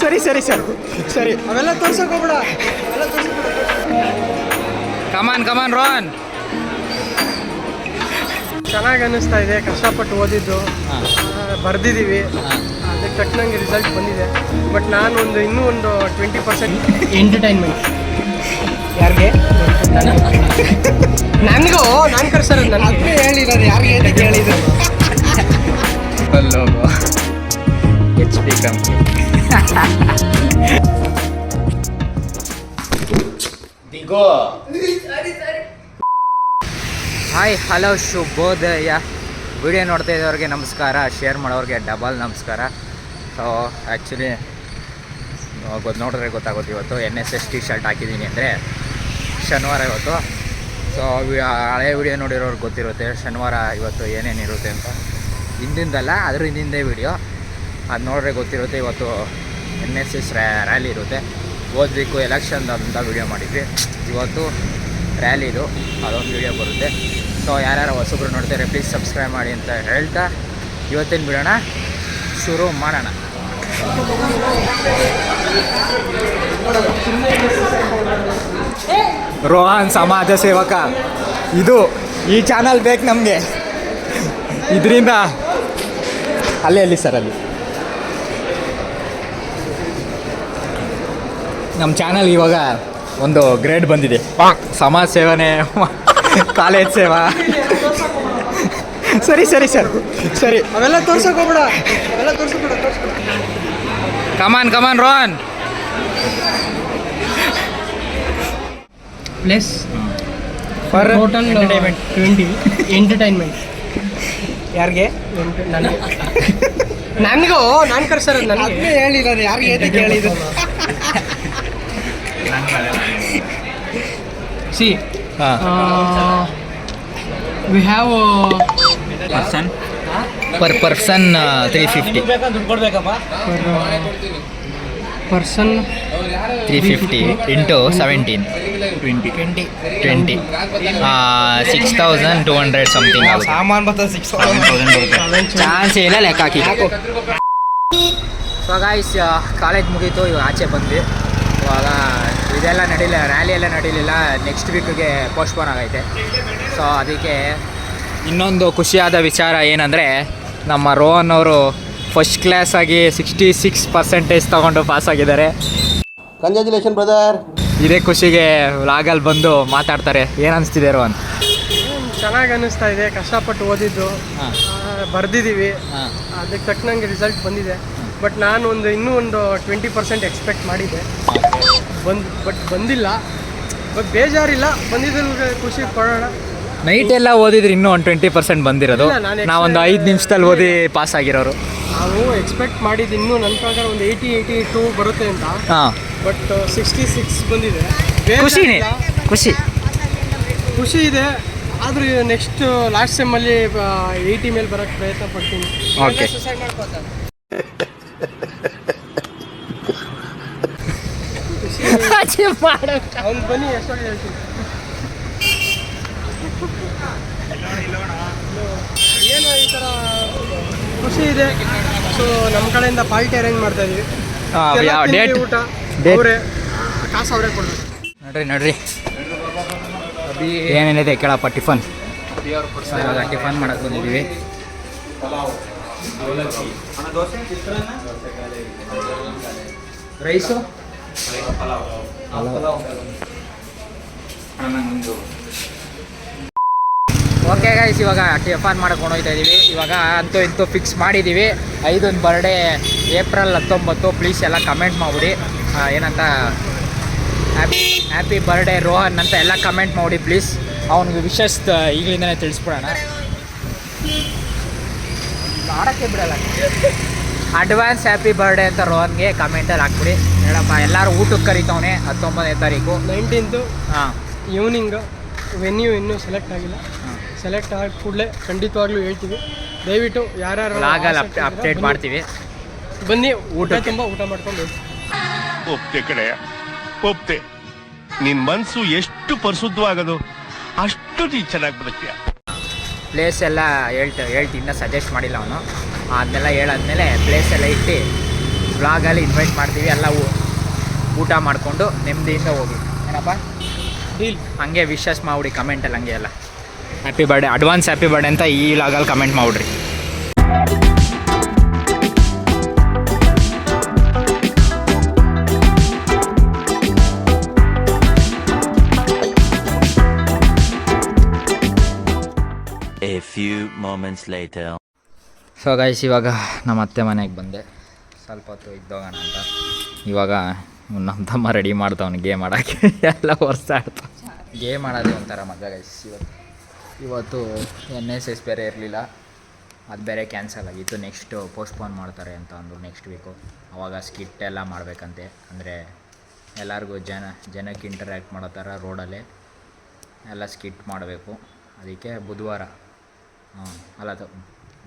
ಸರಿ ಸರಿ ಸರ್ ಸರಿ ಅವೆಲ್ಲ ತೋರ್ಸಕ್ ಹೋಗ್ಬೇಡ. ಕಮಾನ್ ಕಮಾನ್ ರೋಹನ್. ಚೆನ್ನಾಗಿ ಅನ್ನಿಸ್ತಾ ಇದೆ. ಕಷ್ಟಪಟ್ಟು ಓದಿದ್ದು ಬರ್ದಿದ್ದೀವಿ, ಅದಕ್ಕೆ ತಕ್ಕನಂಗೆ ರಿಸಲ್ಟ್ ಬಂದಿದೆ. ಬಟ್ ನಾನು ಇನ್ನೂ ಒಂದು 20% ಎಂಟರ್ಟೈನ್ಮೆಂಟ್. ಯಾರಿಗೆ? ನನಗೂ ನಾನು ಕರ್ಸೋದು ನನಗೆ ಹೇಳಿರೋದು. ಯಾರಿಗೆ ಅಂತ ಕೇಳಿದ್ರು. HP company. ದಿಗೋ. ಹಾಯ್ ಹಲೋ ಶುಭೋದಯ. ವಿಡಿಯೋ ನೋಡ್ತಾ ಇದ್ದವ್ರಿಗೆ ನಮಸ್ಕಾರ, ಶೇರ್ ಮಾಡೋರಿಗೆ ಡಬಲ್ ನಮಸ್ಕಾರ. ಸೊ ಆ್ಯಕ್ಚುಲಿ ನೋಡಿದ್ರೆ ಗೊತ್ತಾಗುತ್ತೆ, ಇವತ್ತು NSS ಟಿ ಶರ್ಟ್ ಹಾಕಿದ್ದೀನಿ ಅಂದರೆ ಶನಿವಾರ ಇವತ್ತು. ಸೊ ಹಳೆ ವಿಡಿಯೋ ನೋಡಿರೋರ್ಗೆ ಗೊತ್ತಿರುತ್ತೆ ಶನಿವಾರ ಇವತ್ತು ಏನೇನಿರುತ್ತೆ ಅಂತ. ಹಿಂದಿಂದಲ್ಲ, ಅದ್ರ ಹಿಂದಿಂದೇ ವಿಡಿಯೋ ಅದು ನೋಡ್ರೆ ಗೊತ್ತಿರುತ್ತೆ. ಇವತ್ತು NSS ರ್ಯಾಲಿ ಇರುತ್ತೆ. ಓದಬೇಕು ಎಲೆಕ್ಷನ್ ಅಂತ ವಿಡಿಯೋ ಮಾಡಿದ್ವಿ. ಇವತ್ತು ರ್ಯಾಲಿದು ಅದೊಂದು ವಿಡಿಯೋ ಬರುತ್ತೆ. ಸೊ ಯಾರ್ಯಾರು ಹೊಸಬ್ರು ನೋಡ್ತಾರೆ ಪ್ಲೀಸ್ ಸಬ್ಸ್ಕ್ರೈಬ್ ಮಾಡಿ ಅಂತ ಹೇಳ್ತಾ ಇವತ್ತೇನು ಬಿಡೋಣ, ಶುರು ಮಾಡೋಣ. ರೋಹನ್ ಸಮಾಜ ಸೇವಕ, ಇದು ಈ ಚಾನಲ್ ಬೇಕು ನಮಗೆ. ಇದರಿಂದ ಅಲ್ಲಿ ಸರ್ ಅಲ್ಲಿ ನಮ್ಮ ಚಾನಲ್ ಇವಾಗ ಒಂದು ಗ್ರೇಡ್ ಬಂದಿದೆ. ಸಮಾಜ ಸೇವನೆ, ಕಾಲೇಜ್ ಸೇವಾ. ಸರಿ ಸರಿ ಸರ್ ಸರಿ ಅವೆಲ್ಲ ತೋರ್ಸಕ್ ಹೋಗ್ಬೇಡ. ಅವೆಲ್ಲ ತೋರ್ಸಕ್ಬೇಡ. Come on come on Rohan. Plus for total entertainment 20 entertainment. ಯಾರಿಗೆ? ನನಗೂ ನಾನು ಕರ್ಸೋದು ನನಗೆ ಹೇಳಿರೋದು. ಯಾರಿಗೆ ಅಂತ ಕೇಳಿದ್ರು. See, we have per person 350. Person 350 into 17 20 6,200 something ಆಗುತ್ತೆ. ಸಾಮಾನು ಬರ್ತದೆ 6,000 ಬರುತ್ತೆ. ಚಾನ್ಸ್ ಇಲ್ಲ, ಲೆಕ್ಕ ಹಾಕಿ. ಸೊ ಗಾಯ್ಸ್, ಕಾಲೇಜ್ ಮುಗೀತು, ಇವಾಗ ಆಚೆ ಬಂದ್ವಿ. ಇವಾಗ ಇದೆಲ್ಲ ನಡೀಲಿಲ್ಲ, ರ್ಯಾಲಿ ಎಲ್ಲ ನಡೀಲಿಲ್ಲ, ನೆಕ್ಸ್ಟ್ ವೀಕ್ಗೆ ಪೋಸ್ಟ್ಪೋನ್ ಆಗೈತೆ. ಸೊ ಅದಕ್ಕೆ ಇನ್ನೊಂದು ಖುಷಿಯಾದ ವಿಚಾರ ಏನಂದರೆ, ನಮ್ಮ ರೋಹನ್ ಅವರು ಫಸ್ಟ್ ಕ್ಲಾಸ್ ಆಗಿ 66% ತೊಗೊಂಡು ಪಾಸಾಗಿದ್ದಾರೆ. Congratulation brother. ಇದೇ ಖುಷಿಗೆ ವ್ಲಾಗಲ್ಲಿ ಬಂದು ಮಾತಾಡ್ತಾರೆ. ಏನು ಅನಿಸ್ತಿದೆ ರೋಹನ್? ಚೆನ್ನಾಗಿ ಅನ್ನಿಸ್ತಾ ಇದೆ. ಕಷ್ಟಪಟ್ಟು ಓದಿದ್ದು ಬರ್ದಿದ್ದೀವಿ, ಅದಕ್ಕೆ ತಕ್ಕನಂಗೆ ರಿಸಲ್ಟ್ ಬಂದಿದೆ. ಬಟ್ ನಾನು ಇನ್ನೂ ಒಂದು 20% ಎಕ್ಸ್ಪೆಕ್ಟ್ ಮಾಡಿದ್ದೆ. ಬಟ್ ಬಂದಿಲ್ಲ. ಬಟ್ ಬೇಜಾರಿಲ್ಲ, ಬಂದಿದ್ದ ಖುಷಿ ಪಡೋಣ. ನೈಟ್ ಎಲ್ಲ ಓದಿದ್ರೆ ಇನ್ನೂ ಒಂದು 20% ಬಂದಿರೋದು. ಇಲ್ಲ, ನಾನು ನಾವೊಂದು 5 ನಿಮಿಷದಲ್ಲಿ ಓದಿ ಪಾಸ್ ಆಗಿರೋರು. ನಾವು ಎಕ್ಸ್ಪೆಕ್ಟ್ ಮಾಡಿದ್ದು ಇನ್ನೂ ನನ್ನ ಪ್ರಕಾರ ಒಂದು 80-82 ಬರುತ್ತೆ ಅಂತ. ಹಾಂ, ಬಟ್ 66 ಬಂದಿದೆ. ಖುಷಿನೇ, ಖುಷಿ ಇದೆ. ಆದರೂ ನೆಕ್ಸ್ಟ್ ಲಾಸ್ಟ್ ಸೆಮ್ಮಲ್ಲಿ 80 ಮೇಲೆ ಬರೋಕ್ಕೆ ಪ್ರಯತ್ನ ಪಡ್ತೀನಿ. ಓಕೆ. ಅವ್ನು ಬನ್ನಿ, ಎಷ್ಟೊಂದು ಹೇಳ್ತೀನಿ. ಏನೋ ಈ ಥರ ಖುಷಿ ಇದೆ. ಸೊ ನಮ್ಮ ಕಡೆಯಿಂದ ಪಾರ್ಟಿ ಅರೇಂಜ್ ಮಾಡ್ತಾ ಇದೀವಿ. ಡೇಟ್ ಊಟ ಅವರೇ, ಕಾಸು ಅವರೇ ಕೊಡಬೇಕು. ನೋಡ್ರಿ ಏನೇನಿದೆ ಕೇಳಪ್ಪ. ಟಿಫನ್ ಇವಾಗ ಟಿಫನ್ ಮಾಡಕ್ಕೆ ಬಂದಿದ್ದೀವಿ. ರೈಸು, ಓಕೆ ಗೈಸ್, ಇವಾಗ ಟಿಫನ್ ಮಾಡಕ್ಕೆ ಹೋಗ್ತಾ ಇದ್ದೀವಿ. ಇವಾಗ ಅಂತೂ ಇಂತೂ ಫಿಕ್ಸ್ ಮಾಡಿದ್ದೀವಿ. 5ನೇ ಬರ್ಡೇ ಏಪ್ರಿಲ್ 19. ಪ್ಲೀಸ್ ಎಲ್ಲ ಕಮೆಂಟ್ ಮಾಡಿಬಿಡಿ ಏನಂತ, ಹ್ಯಾಪಿ ಬರ್ಡೇ ರೋಹನ್ ಅಂತ ಎಲ್ಲ ಕಮೆಂಟ್ ಮಾಡಿ ಪ್ಲೀಸ್. ಅವನಿಗೆ ವಿಶಸ್ ಈಗಲಿಂದನೇ ತಿಳಿಸ್ಬಿಡೋಣ. ಮಾಡೋಕ್ಕೆ ಬಿಡಲ್ಲ. ಅಡ್ವಾನ್ಸ್ ಹ್ಯಾಪಿ ಬರ್ಡೇ ಅಂತ ರೋಹನ್ಗೆ ಕಮೆಂಟಲ್ಲಿ ಹಾಕ್ಬಿಡಿ. ಹೇಳಪ್ಪ, ಎಲ್ಲರೂ ಊಟಕ್ಕೆ ಕರಿತವನೆ 19ನೇ ತಾರೀಕು 19th ಹಾಂ ಈವ್ನಿಂಗ್. ವೆನ್ಯೂ ಇನ್ನೂ ಸೆಲೆಕ್ಟ್ ಆಗಿಲ್ಲ. ಸೆಲೆಕ್ಟ್ ಆದ ಕೂಡಲೇ ಖಂಡಿತವಾಗ್ಲೂ ಹೇಳ್ತೀವಿ. ದಯವಿಟ್ಟು ಯಾರ್ಯಾರು ಲಾಗಲ್ಲಿ ಅಪ್ಡೇಟ್ ಮಾಡ್ತೀವಿ. ಬನ್ನಿ, ಊಟ ತುಂಬ ಊಟ ಮಾಡ್ಕೊಂಡು ಹೋಗಿ. ಒಪ್ತೆ ಕಡೆ ಒಪ್ತೆ. ನಿನ್ ಮನ್ಸು ಎಷ್ಟು ಪರಿಶುದ್ಧವಾಗದು ಅಷ್ಟು ನೀ ಚೆನ್ನಾಗಿ ಬದುಕ್ತೀಯ. ಪ್ಲೇಸ್ ಎಲ್ಲ ಹೇಳ್ತೀನಿ, ಇನ್ನೂ ಸಜೆಸ್ಟ್ ಮಾಡಿಲ್ಲ ಅವನು. ಅದನ್ನೆಲ್ಲ ಹೇಳಾದ್ಮೇಲೆ ಪ್ಲೇಸ್ ಎಲ್ಲ ಇಟ್ಟು ವ್ಲಾಗಲ್ಲಿ ಇನ್ವೈಟ್ ಮಾಡ್ತೀವಿ, ಎಲ್ಲ ಊಟ ಮಾಡಿಕೊಂಡು ನೆಮ್ಮದಿಯಿಂದ ಹೋಗಿ ಏನಪ್ಪ ಹಂಗೆ ವಿಶಸ್ ಮಾಡಿಬಿಡಿ ಕಮೆಂಟಲ್ಲಿ ಹಂಗೆ ಎಲ್ಲ happy birthday, advance happy birthday ಅಂತ ಈ ವ್ಲಾಗಲ್ಲಿ ಕಮೆಂಟ್ ಮಾಡಿಬಿಡ್ರಿ. A few moments later. So guys, ಇವಾಗ ನಮ್ಮ ಅತ್ತೆ ಮನೆಗೆ ಬಂದೆ, ಸ್ವಲ್ಪ ಹೊತ್ತು ಇದ್ದೋಗೋಣ ಅಂತ. ಇವಾಗ ನಮ್ಮ ತಮ್ಮ ರೆಡಿ ಮಾಡ್ತಾವನು ಗೇಮ್ ಆಡೋಕ್ಕೆ, ಎಲ್ಲ ಹೊರ್ಸಾಡ್ತಾವ. ಗೇಮ್ ಆಡೋದೇ ಒಂಥರ ಮಜಾ ಗೈಸ್. ಇವತ್ತು NSS ಬೇರೆ ಇರಲಿಲ್ಲ, ಅದು ಬೇರೆ ಕ್ಯಾನ್ಸಲ್ ಆಗಿತ್ತು. ನೆಕ್ಸ್ಟ್ ಪೋಸ್ಟ್ಪೋನ್ ಮಾಡ್ತಾರೆ ಅಂತ ಅಂದರು ನೆಕ್ಸ್ಟ್ ವೀಕು. ಅವಾಗ ಸ್ಕಿಟ್ ಎಲ್ಲ ಮಾಡಬೇಕಂತೆ, ಅಂದರೆ ಎಲ್ಲರಿಗೂ ಜನಕ್ಕೆ ಇಂಟರ್ಯಾಕ್ಟ್ ಮಾಡೋ ಥರ ರೋಡಲ್ಲೇ ಎಲ್ಲ ಸ್ಕಿಟ್ ಮಾಡಬೇಕು. ಅದಕ್ಕೆ ಬುಧವಾರ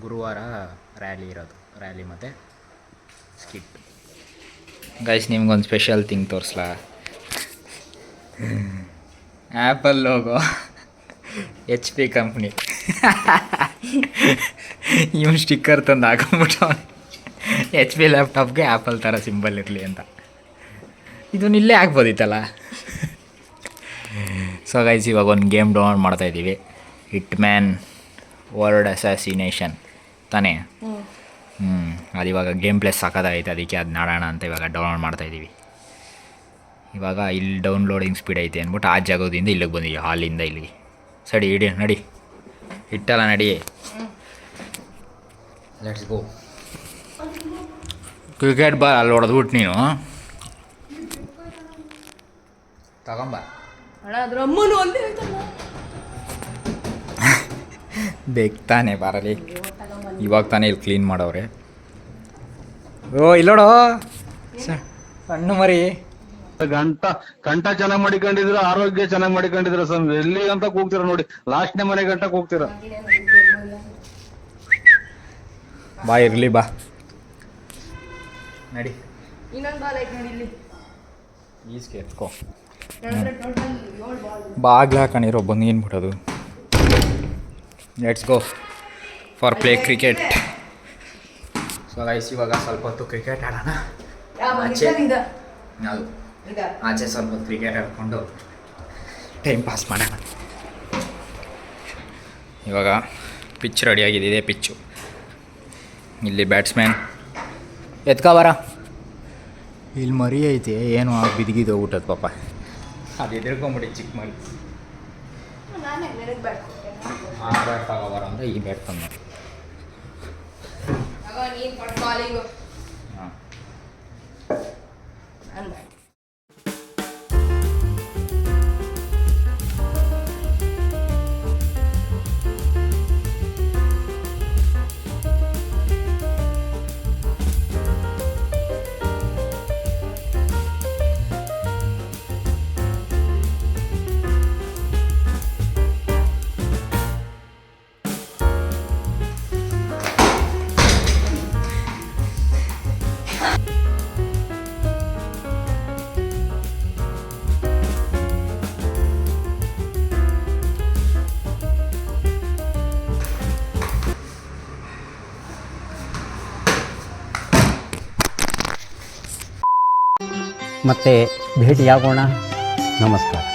ಗುರುವಾರ ರ್ಯಾಲಿ ಇರೋದು, ರ್ಯಾಲಿ ಮತ್ತು ಸ್ಕಿಟ್. ಗೈಸ್, ನಿಮ್ಗೊಂದು ಸ್ಪೆಷಲ್ ಥಿಂಗ್ ತೋರಿಸ್ಲಾ? Apple logo, HP company. ಇವನು ಸ್ಟಿಕ್ಕರ್ ತಂದು ಹಾಕೊಂಡ್ಬಿಟ್ಟು HP ಲ್ಯಾಪ್ಟಾಪ್ಗೆ ಆ್ಯಪಲ್ ಥರ ಸಿಂಬಲ್ ಇರಲಿ ಅಂತ. ಇದನ್ನ ಇಲ್ಲೇ ಹಾಕ್ಬೋದಿತ್ತಲ್ಲ. ಸೊ ಗೈಸ್, ಇವಾಗ ಒಂದು ಗೇಮ್ ಡೌನ್ಲೋಡ್ ಮಾಡ್ತಾಯಿದ್ದೀವಿ, ಹಿಟ್ಮ್ಯಾನ್ ವರ್ಲ್ಡ್ ಅಸಾಸಿನೇಷನ್ ತಾನೇ. ಅದು ಇವಾಗ ಗೇಮ್ ಪ್ಲೇ ಸಾಕಾಗೈತೆ, ಅದಕ್ಕೆ ಅದು ನಾಡೋಣ ಅಂತ ಇವಾಗ ಡೌನ್ಲೋಡ್ ಮಾಡ್ತಾಯಿದ್ದೀವಿ. ಇವಾಗ ಇಲ್ಲಿ ಡೌನ್ಲೋಡಿಂಗ್ ಸ್ಪೀಡ್ ಐತೆ ಅಂದ್ಬಿಟ್ಟು ಆ ಜಾಗದಿಂದ ಇಲ್ಲಿಗೆ ಬಂದಿದ್ದೀವಿ, ಹಾಲಿಂದ ಇಲ್ಲಿಗೆ. ಸರಿ ಇಡಿ, ನಡಿ, ಇಟ್ಟಲ್ಲ ನಡಿ, ಲೆಟ್ಸ್ ಗೋ. ಕ್ರಿಕೆಟ್ ಬಾಲ್ ಅಲ್ಲಿ ಹೊಡೆದ್ಬಿಟ್ಟು ನೀನು ತಗೊಂಬ. ಬೇಕು ತಾನೇ ಬಾರಲ್ಲಿ, ಇವಾಗ ತಾನೇ ಇಲ್ಲಿ ಕ್ಲೀನ್ ಮಾಡವ್ರೆ. ಓ ಇಲ್ಲೋಡೋ ಸಣ್ಣ ಮರಿ, ಕಂಠ ಚೆನ್ನಾಗಿ ಮಾಡಿಕೊಂಡಿದ್ರು, ಆರೋಗ್ಯ ಚೆನ್ನಾಗಿ ಮಾಡಿಕೊಂಡಿದ್ರು. ಸ್ವಾಮಿ ಎಲ್ಲಿ ಅಂತ ಕೂಗ್ತೀರ ನೋಡಿ, ಲಾಸ್ಟ್ನೇ ಮನೆ ಗಂಟ ಕೂಗ್ತೀರ. ಬಾ ಇರಲಿ, ಬಾ ನಡಿ, ಈಸ್ಗೆ ಎತ್ಕೋ. ಬಾಗ್ಲ ಹಾಕೊಂಡಿರೋ ಬಂದು ಏನು ಬಿಡೋದು. Let's go for play cricket. So guys, ಇವಾಗ ಸ್ವಲ್ಪ ಹೊತ್ತು ಕ್ರಿಕೆಟ್ ಆಡೋಣ. ಆಚೆ ಸ್ವಲ್ಪ ಹೊತ್ತು ಕ್ರಿಕೆಟ್ ಆಡ್ಕೊಂಡು ಟೈಮ್ ಪಾಸ್ ಮಾಡೋಣ. ಇವಾಗ ಪಿಚ್ ರೆಡಿಯಾಗಿದೆ, ಇದೇ ಪಿಚ್ಚು. ಇಲ್ಲಿ ಬ್ಯಾಟ್ಸ್ಮ್ಯಾನ್ ಎತ್ಕೊಬಾರ, ಇಲ್ಲಿ ಮರಿ ಐತೆ, ಏನು ಬಿದ್ದಿದ್ದು ಊಟದ ಪಾಪ, ಅದು ಎದುರ್ಕೊಂಬಿಡಿ ಚಿಕ್ಕ ಮರಿ. ಆ ಬ್ಯಾಟ್ ತಗೋಬಾರ ಅಂದರೆ ಈ ಬ್ಯಾಟ್ ತಂದು ಹಾಂ. ಮತ್ತೆ ಭೇಟಿಯಾಗೋಣ. ನಮಸ್ಕಾರ.